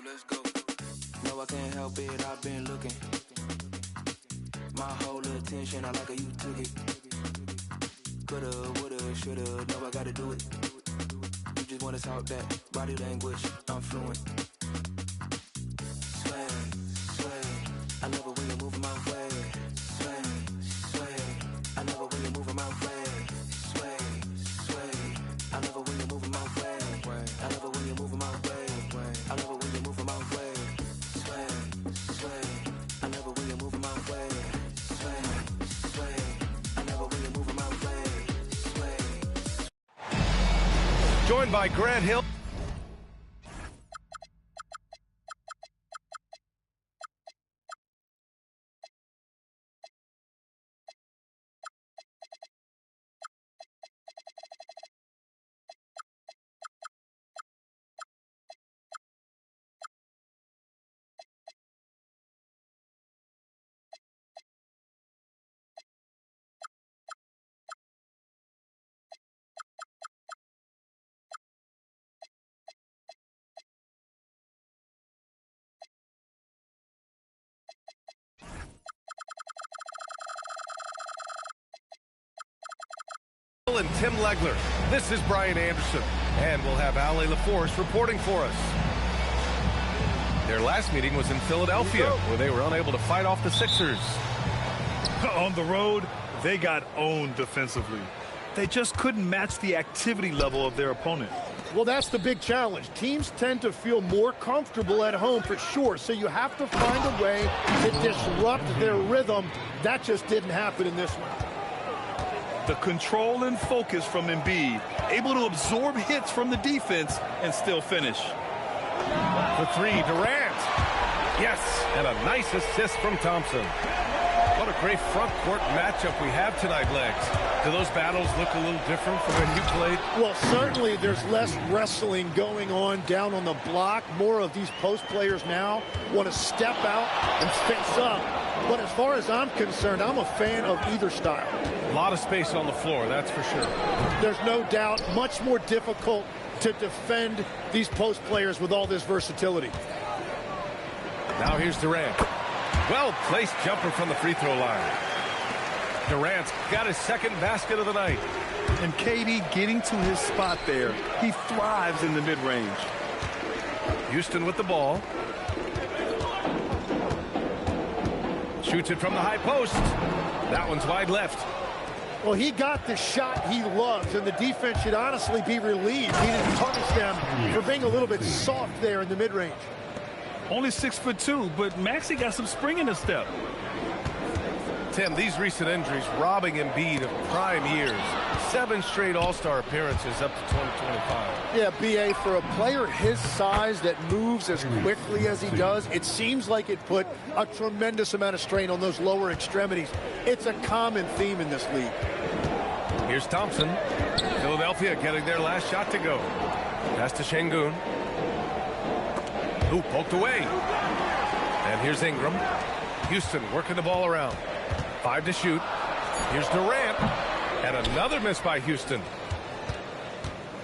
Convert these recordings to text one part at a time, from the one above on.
let's go. No, I can't help it, I've been looking. My whole attention, I like how you took it. Coulda, woulda, shoulda, no, I gotta do it. You just wanna talk that body language, I'm fluent. Sway, sway, I love it when you're moving my way. Sway, sway, I love it when you're moving my way. Sway, sway, I love it when you're moving my way. I love it when you're moving my way. I love it when you're moving my way. Sway, sway, I love it when you're moving my way. Sway, sway, I love it when you're moving my way. Sway. Joined by Grant Hill. And Tim Legler. This is Brian Anderson, and we'll have Ale LaForce reporting for us. Their last meeting was in Philadelphia, where they were unable to fight off the Sixers. On the road, they got owned defensively. They just couldn't match the activity level of their opponent. Well, that's the big challenge. Teams tend to feel more comfortable at home for sure, so you have to find a way to disrupt their rhythm. That just didn't happen in this one. The control and focus from Embiid, able to absorb hits from the defense and still finish. The three, Durant. Yes, and a nice assist from Thompson. What a great front court matchup we have tonight, Legs. Do those battles look a little different from when you played? Well, certainly there's less wrestling going on down on the block. More of these post players now want to step out and fence up. But as far as I'm concerned, I'm a fan of either style. A lot of space on the floor, that's for sure. There's no doubt much more difficult to defend these post players with all this versatility. Now here's Durant. Well-placed jumper from the free throw line. Durant's got his second basket of the night. And KD getting to his spot there. He thrives in the mid-range. Houston with the ball. Shoots it from the high post. That one's wide left. Well, he got the shot he loves, and the defense should honestly be relieved. He didn't punish them for being a little bit soft there in the mid-range. Only 6'2", but Maxey got some spring in his step. Tim, these recent injuries robbing Embiid of prime years. 7 straight All-Star appearances up to 2025. Yeah, B.A., for a player his size that moves as quickly as he does, it seems like it put a tremendous amount of strain on those lower extremities. It's a common theme in this league. Here's Thompson. Philadelphia getting their last shot to go. Pass to Şengün. Ooh, poked away. And here's Ingram. Houston working the ball around. 5 to shoot. Here's Durant. And another miss by Houston.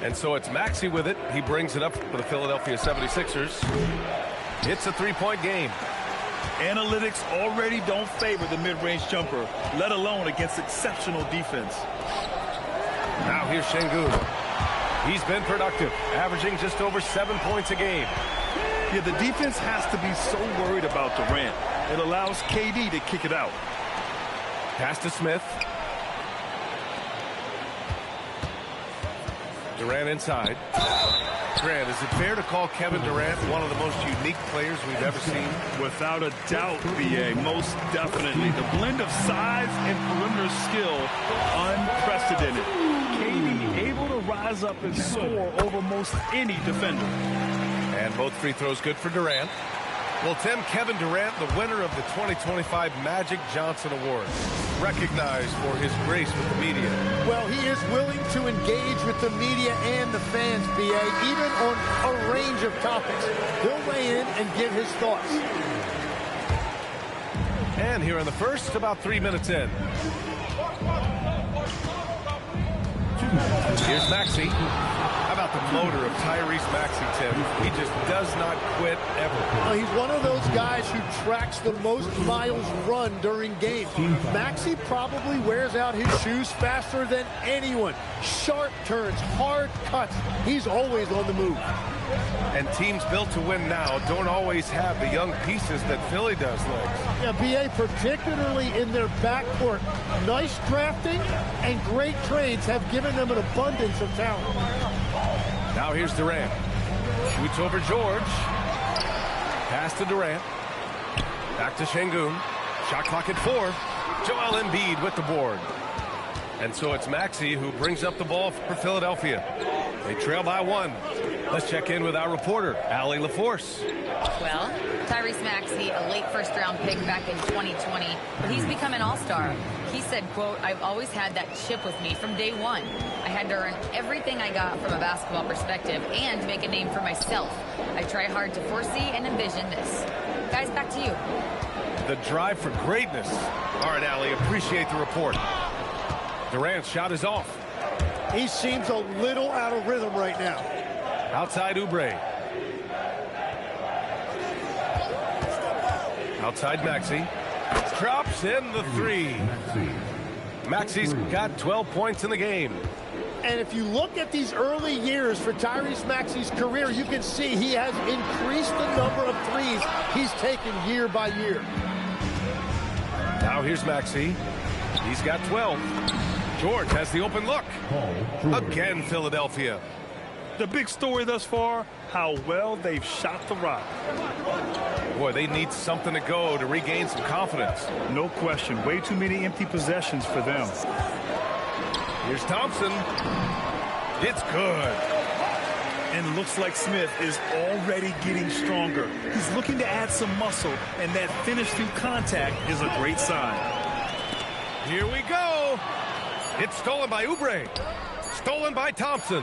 And so it's Maxey with it. He brings it up for the Philadelphia 76ers. It's a 3-point game. Analytics already don't favor the mid-range jumper, let alone against exceptional defense. Now here's Şengün. He's been productive, averaging just over 7 points a game. Yeah, the defense has to be so worried about Durant. It allows KD to kick it out. Pass to Smith. Durant inside. Grant, is it fair to call Kevin Durant one of the most unique players we've ever seen? Without a doubt, B.A., most definitely. The blend of size and perimeter skill, unprecedented. KD able to rise up and score over most any defender. And both free throws good for Durant. Well, Tim, Kevin Durant, the winner of the 2025 Magic Johnson Award, recognized for his grace with the media. Well, he is willing to engage with the media and the fans, B.A., even on a range of topics. He'll weigh in and give his thoughts. And here in the first, about 3 minutes in. Here's Maxey. How about the motor of Tyrese Maxey, Tim? He just does not quit ever. He's one of those guys who tracks the most miles run during games. Maxey probably wears out his shoes faster than anyone. Sharp turns, hard cuts. He's always on the move. And teams built to win now don't always have the young pieces that Philly does, Legs. Yeah, BA, particularly in their backcourt. Nice drafting and great trades have given them an abundance of talent. Now here's Durant. Shoots over George. Pass to Durant. Back to Şengün. Shot clock at 4. Joel Embiid with the board. And so it's Maxey who brings up the ball for Philadelphia. They trail by 1. Let's check in with our reporter, Allie LaForce. Well, Tyrese Maxey, a late first-round pick back in 2020, but he's become an all-star. He said, quote, "I've always had that chip with me from day one. I had to earn everything I got from a basketball perspective and make a name for myself. I try hard to foresee and envision this." Guys, back to you. The drive for greatness. All right, Allie, appreciate the report. Durant's shot is off. He seems a little out of rhythm right now. Outside Oubre. Outside Maxey. Drops in the 3. Maxey's got 12 points in the game. And if you look at these early years for Tyrese Maxey's career, you can see he has increased the number of threes he's taken year by year. Now here's Maxey. He's got 12. George has the open look. Again, Philadelphia. The big story thus far, how well they've shot the rock. Boy, they need something to go to regain some confidence. No question. Way too many empty possessions for them. Here's Thompson. It's good. And looks like Smith is already getting stronger. He's looking to add some muscle, and that finish through contact is a great sign. Here we go. It's stolen by Oubre. Stolen by Thompson.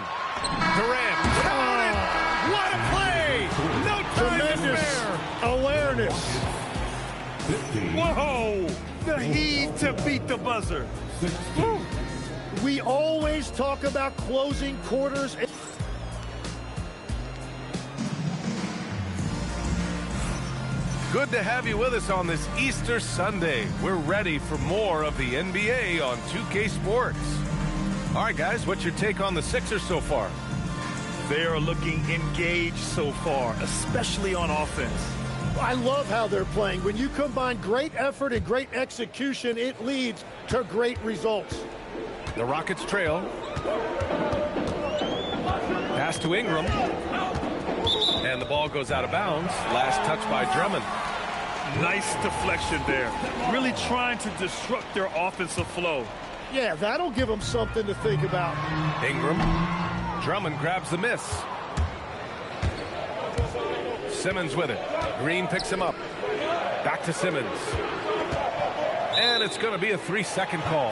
Durant. What a play! No time Tremendous to spare. awareness. Whoa! The heat to beat the buzzer. We always talk about closing quarters. Good to have you with us on this Easter Sunday. We're ready for more of the NBA on 2K Sports. All right, guys, what's your take on the Sixers so far? They are looking engaged so far, especially on offense. I love how they're playing. When you combine great effort and great execution, it leads to great results. The Rockets trail. Pass to Ingram. And the ball goes out of bounds. Last touch by Drummond. Nice deflection there. Really trying to disrupt their offensive flow. Yeah, that'll give them something to think about. Ingram. Drummond grabs the miss. Simmons with it. Green picks him up. Back to Simmons. And it's going to be a 3-second call.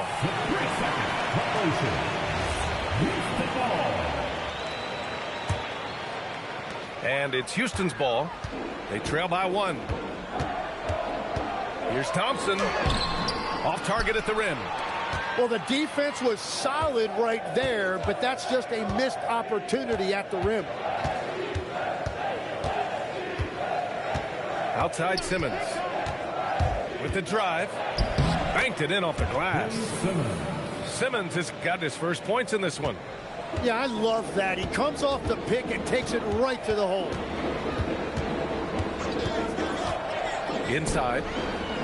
And it's Houston's ball. They trail by 1. Here's Thompson. Off target at the rim. Well, the defense was solid right there, but that's just a missed opportunity at the rim. Outside Simmons. With the drive. Banked it in off the glass. Simmons has got his first points in this one. Yeah, I love that. He comes off the pick and takes it right to the hole. Inside.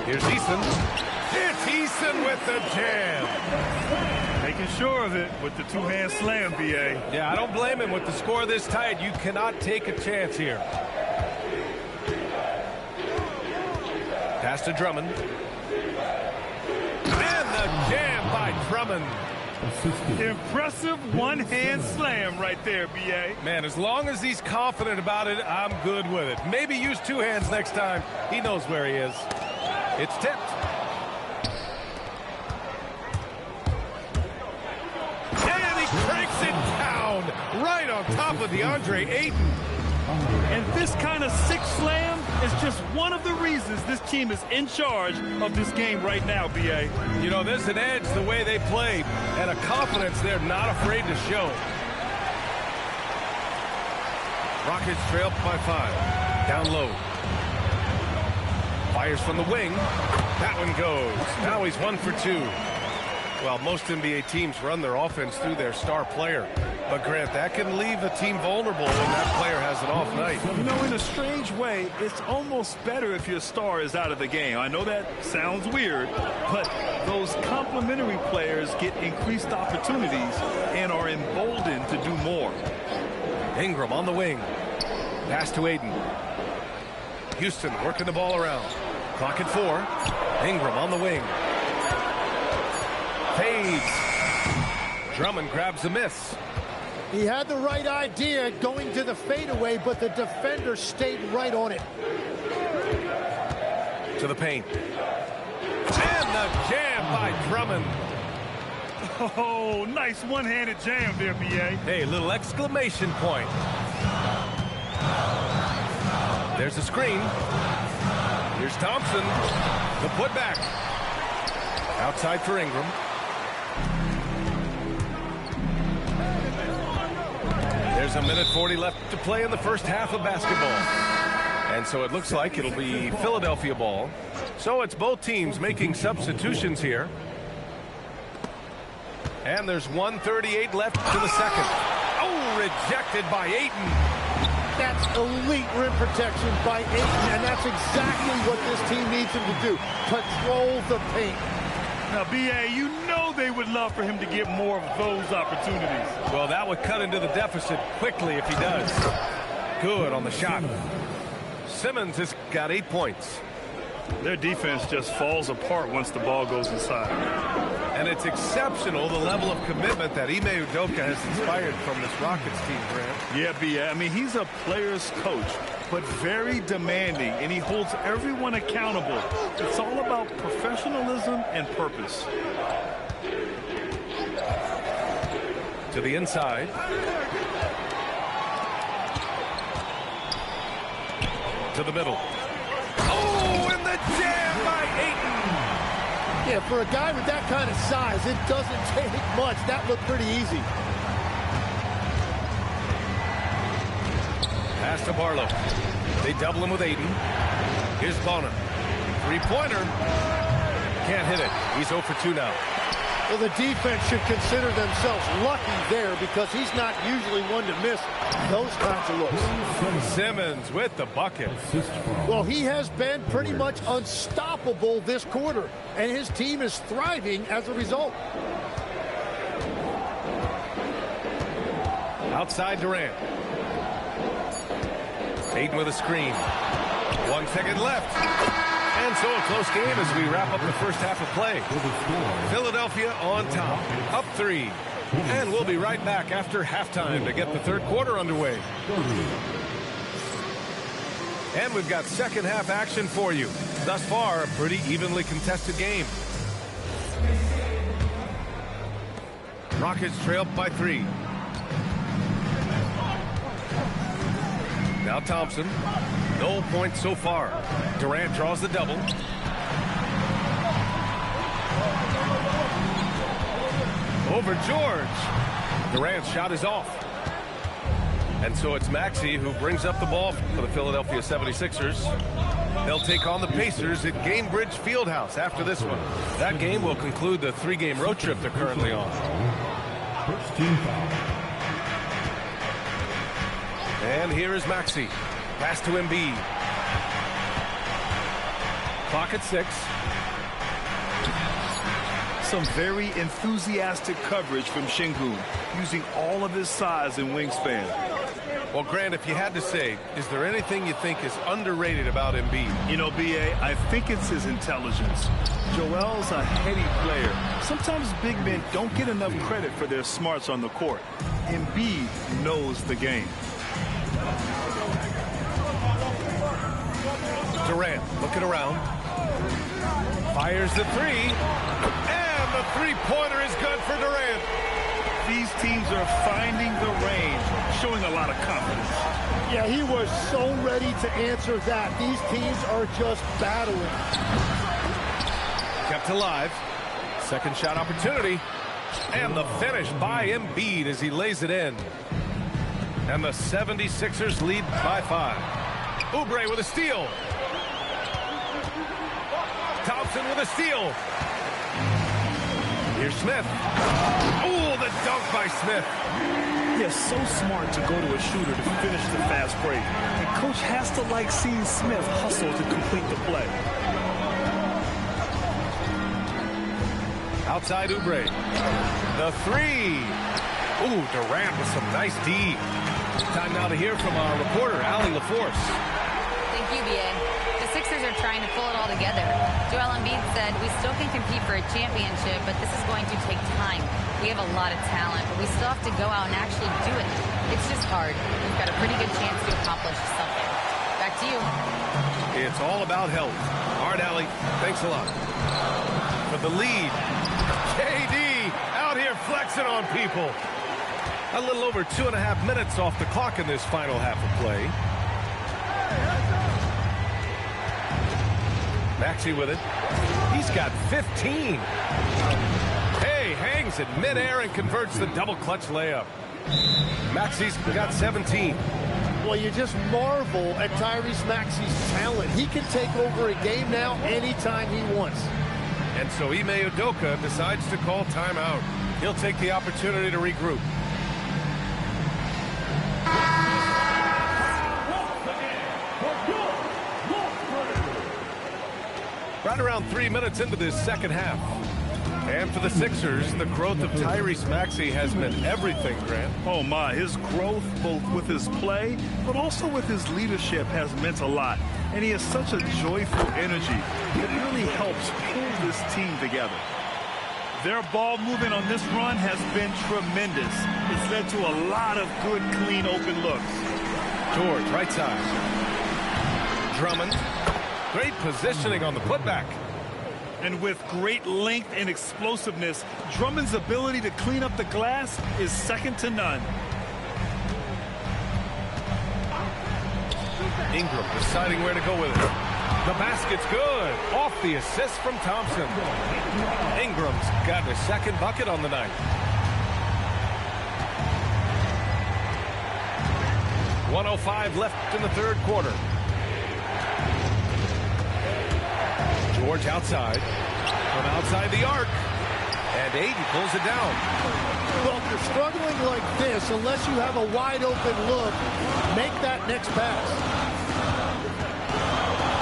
Here's Eason. It's Eason with the jam. Making sure of it with the two-hand slam, BA. Yeah, I don't blame him. With the score this tight, you cannot take a chance here. Pass to Drummond. And the jam by Drummond. Impressive one-hand slam right there, BA. Man, as long as he's confident about it, I'm good with it. Maybe use 2 hands next time. He knows where he is. It's tipped. And he cranks it down right on top of DeAndre Ayton. And this kind of sick slam is just one of the reasons this team is in charge of this game right now, B.A. You know, there's an edge the way they play and a confidence they're not afraid to show. Rockets trail by 5. Down low. Fires from the wing. That one goes. Now he's 1 for 2. Well, most NBA teams run their offense through their star player. But, Grant, that can leave a team vulnerable when that player has an off night. You know, in a strange way, it's almost better if your star is out of the game. I know that sounds weird, but those complementary players get increased opportunities and are emboldened to do more. Ingram on the wing. Pass to Ayton. Houston working the ball around. Clock at 4. Ingram on the wing. Fades. Drummond grabs a miss. He had the right idea going to the fadeaway, but the defender stayed right on it. To the paint. And the jam by Drummond. Oh, nice one-handed jam there, B.A. Hey, little exclamation point. There's a screen. Here's Thompson. The putback. Outside for Ingram. There's a minute 40 left to play in the first half of basketball. And so it looks like it'll be Philadelphia ball. So it's both teams making substitutions here. And there's 1:38 left to the second. Oh, rejected by Ayton. That's elite rim protection by Ayton, and that's exactly what this team needs him to do. Control the paint. Now, B.A., you know they would love for him to get more of those opportunities. Well, that would cut into the deficit quickly if he does. Good on the shot. Simmons has got 8 points. Their defense just falls apart once the ball goes inside. And it's exceptional, the level of commitment that Ime Udoka has inspired from this Rockets team, Grant. Yeah, B.A., I mean, he's a player's coach, but very demanding, and he holds everyone accountable. It's all about professionalism and purpose. To the inside. To the middle. Oh, and the jam by Ayton. Yeah, for a guy with that kind of size, it doesn't take much. That looked pretty easy. Pass to Barlow. They double him with Ayton. Here's Bonner. Three-pointer. Can't hit it. He's 0 for 2 now. Well, the defense should consider themselves lucky there because he's not usually one to miss those kinds of looks. Simmons with the bucket. Well, he has been pretty much unstoppable this quarter, and his team is thriving as a result. Outside Durant. Ayton with a screen. 1 second left. And so a close game as we wrap up the first half of play. Philadelphia on top, up 3. And we'll be right back after halftime to get the third quarter underway. And we've got second half action for you. Thus far, a pretty evenly contested game. Rockets trail by 3. Now Thompson. No points so far. Durant draws the double. Over George. Durant's shot is off. And so it's Maxey who brings up the ball for the Philadelphia 76ers. They'll take on the Pacers at Gainbridge Fieldhouse after this one. That game will conclude the 3-game road trip they're currently on. And here is Maxey. Pass to Embiid. Clock at 6. Some very enthusiastic coverage from Şengün, using all of his size and wingspan. Well, Grant, if you had to say, is there anything you think is underrated about Embiid? You know, B.A., I think it's his intelligence. Joel's a heady player. Sometimes big men don't get enough credit for their smarts on the court. Embiid knows the game. Durant looking around. Fires the 3. And the three-pointer is good for Durant. these teams are finding the range, showing a lot of confidence. Yeah, he was so ready to answer that. These teams are just battling. Kept alive. Second shot opportunity. And the finish by Embiid as he lays it in. And the 76ers lead by 5. Oubre with a steal. Thompson with a steal. Here's Smith. Oh, the dunk by Smith. Yeah, so smart to go to a shooter to finish the fast break. And coach has to like seeing Smith hustle to complete the play. Outside Oubre. The 3. Ooh, Durant with some nice D. Time now to hear from our reporter, Allie LaForce. Thank you, B.A. The Sixers are trying to pull it all together. Joel Embiid said, "We still can compete for a championship, but this is going to take time. We have a lot of talent, but we still have to go out and actually do it. It's just hard. We've got a pretty good chance to accomplish something." Back to you. It's all about health. All right, Allie, thanks a lot. For the lead, KD out here flexing on people. A little over 2.5 minutes off the clock in this final half of play. Maxey with it. He's got 15. Hey, hangs it midair and converts the double clutch layup. Maxey's got 17. Well, you just marvel at Tyrese Maxey's talent. He can take over a game now anytime he wants. And so Ime Udoka decides to call timeout. He'll take the opportunity to regroup. Right around 3 minutes into this second half. And for the Sixers, the growth of Tyrese Maxey has been everything, Grant. Oh my, his growth both with his play, but also with his leadership has meant a lot. And he has such a joyful energy that really helps pull this team together. Their ball movement on this run has been tremendous. It's led to a lot of good, clean, open looks. George, right side. Drummond. Great positioning on the putback. And with great length and explosiveness, Drummond's ability to clean up the glass is second to none. Ingram deciding where to go with it. The basket's good. Off the assist from Thompson. Ingram's got his second bucket on the night. 1:05 left in the third quarter. George outside. From outside the arc. And Ayton pulls it down. Well, if you're struggling like this, unless you have a wide open look, make that next pass.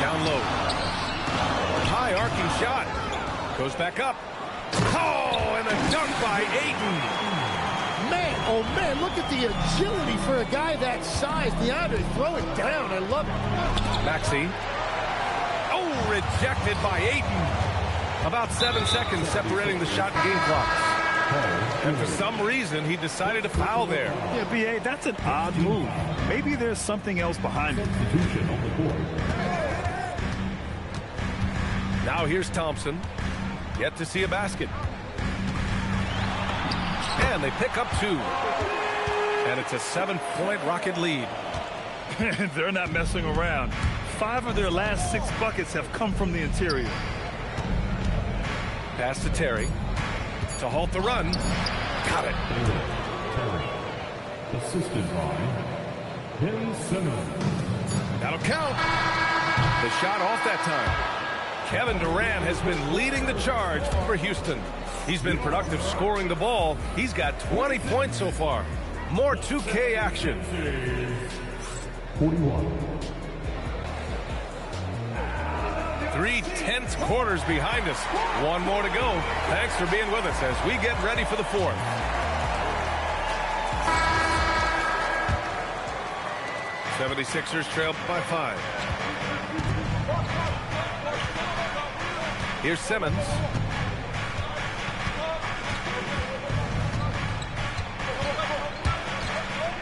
Down low. High arcing shot. Goes back up. Oh, and a dunk by Ayton. Man, oh man, look at the agility for a guy that size. DeAndre, throw it down. I love it. Maxey. Oh, rejected by Ayton. About 7 seconds separating the shot and game clocks. And for some reason, he decided to foul there. Yeah, B.A., that's an odd move. Maybe there's something else behind it. Now here's Thompson. Yet to see a basket. And they pick up 2. And it's a 7-point Rocket lead. They're not messing around. 5 of their last 6 buckets have come from the interior. Pass to Terry. To halt the run. Got it. Assisted by Ben Simmons. That'll count. The shot off that time. Kevin Durant has been leading the charge for Houston. He's been productive scoring the ball. He's got 20 points so far. More 2K action. 41. 3 tense quarters behind us. One more to go. Thanks for being with us as we get ready for the fourth. '76ers trail by 5. Here's Simmons.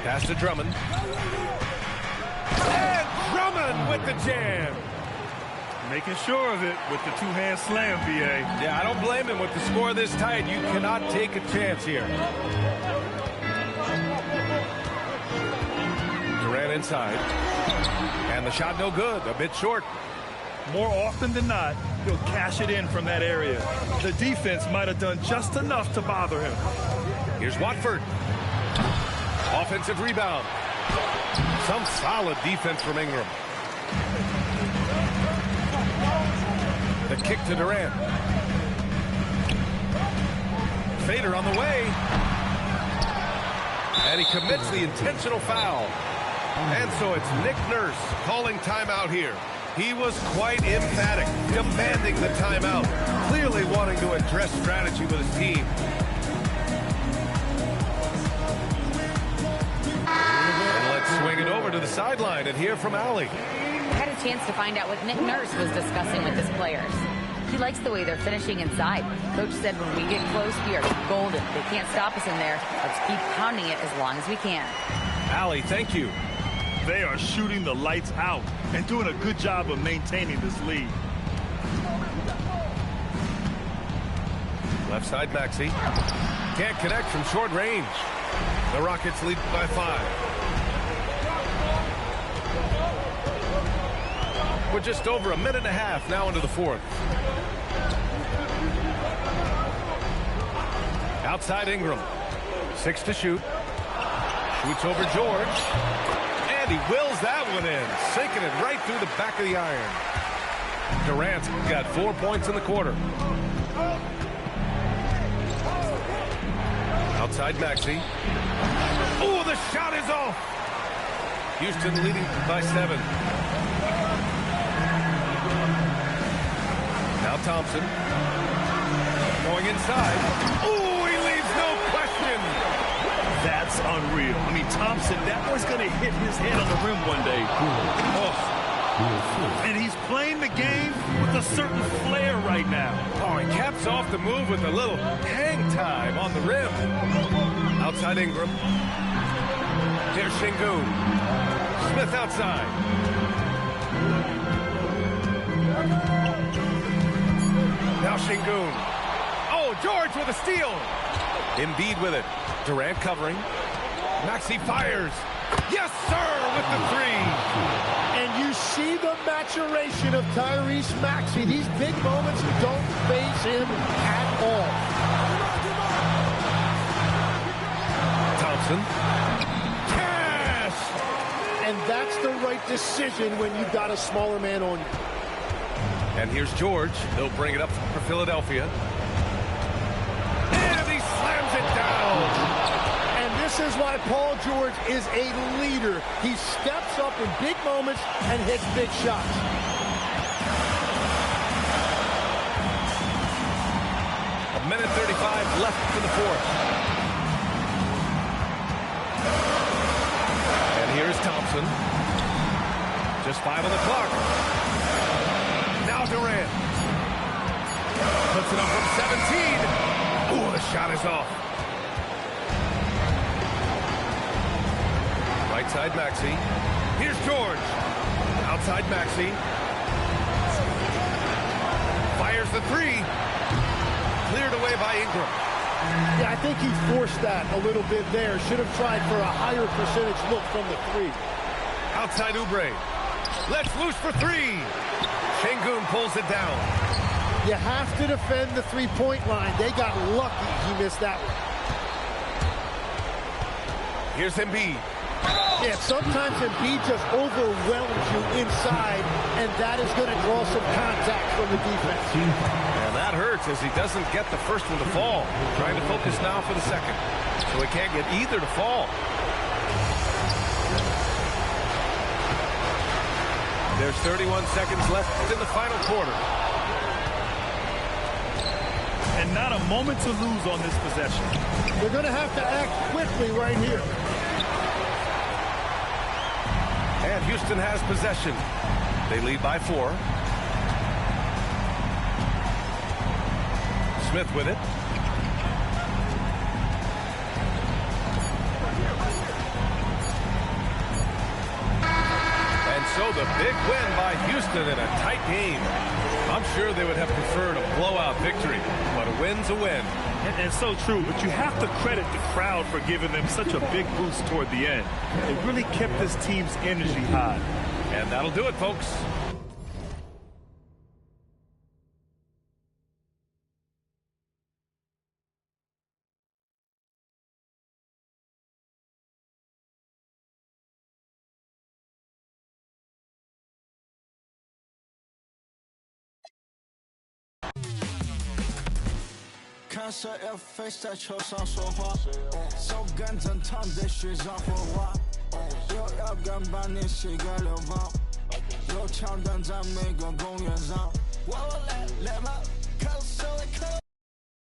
Pass to Drummond. And Drummond with the jam. Making sure of it with the two-hand slam, B.A. Yeah, I don't blame him. With the score this tight, you cannot take a chance here. Durant inside. And the shot no good. A bit short. More often than not, he'll cash it in from that area. The defense might have done just enough to bother him. Here's Watford. Offensive rebound. Some solid defense from Ingram. The kick to Durant. Fader on the way. And he commits the intentional foul. And so it's Nick Nurse calling timeout here. He was quite emphatic, demanding the timeout, clearly wanting to address strategy with his team. And let's swing it over to the sideline and hear from Allie. I had a chance to find out what Nick Nurse was discussing with his players. He likes the way they're finishing inside. Coach said when we get close, we are golden. They can't stop us in there. Let's keep pounding it as long as we can. Allie, thank you. They are shooting the lights out and doing a good job of maintaining this lead. Left side, Maxey. Can't connect from short range. The Rockets lead by 5. We're just over a minute and a half now into the fourth. Outside Ingram. 6 to shoot. Shoots over George. And he wills that one in. Sinking it right through the back of the iron. Durant's got 4 points in the quarter. Outside Maxey. Oh, the shot is off. Houston leading by 7. Now Thompson. Going inside. Oh, he leaves no question. That's unreal. I mean, Thompson, that boy's going to hit his head on the rim one day. Oh. And he's playing the game with a certain flair right now. Oh, he caps off the move with a little hang time on the rim. Outside Ingram. Here's Şengün. Smith outside. Now Şengün. Oh, George with a steal. Embiid with it. Durant covering. Maxey fires. Yes, sir, with the 3. And you see the maturation of Tyrese Maxey. These big moments don't faze him at all. Thompson. Cash! And that's the right decision when you've got a smaller man on you. And here's George. He'll bring it up for Philadelphia. And he slams it down. And this is why Paul George is a leader. He steps up in big moments and hits big shots. A minute 35 left for the fourth. And here's Thompson. Just 5 on the clock. Now Durant. Puts it up from 17. Oh, the shot is off. Right side Maxey. Here's George. Outside Maxey. Fires the 3. Cleared away by Ingram. Yeah, I think he forced that a little bit there. Should have tried for a higher percentage look from the 3. Outside Oubre. Let's loose for 3. Şengün pulls it down. You have to defend the three-point line. They got lucky he missed that one. Here's Embiid. Yeah, sometimes Embiid just overwhelms you inside, and that is going to draw some contact from the defense. And that hurts as he doesn't get the first one to fall. Trying to focus now for the second. So he can't get either to fall. There's 31 seconds left in the final quarter. And not a moment to lose on this possession. They're going to have to act quickly right here. And Houston has possession. They lead by 4. Smith with it. And so so the big win by Houston in a tight game. I'm sure they would have preferred a blowout victory, but a win's a win. And so true, but you have to credit the crowd for giving them such a big boost toward the end. It really kept this team's energy high. And that'll do it, folks.看谁 face 在球上说话，手感正常得学上火花，又要敢把你膝盖流放，有枪弹在每个公园上。我来吧，看谁来看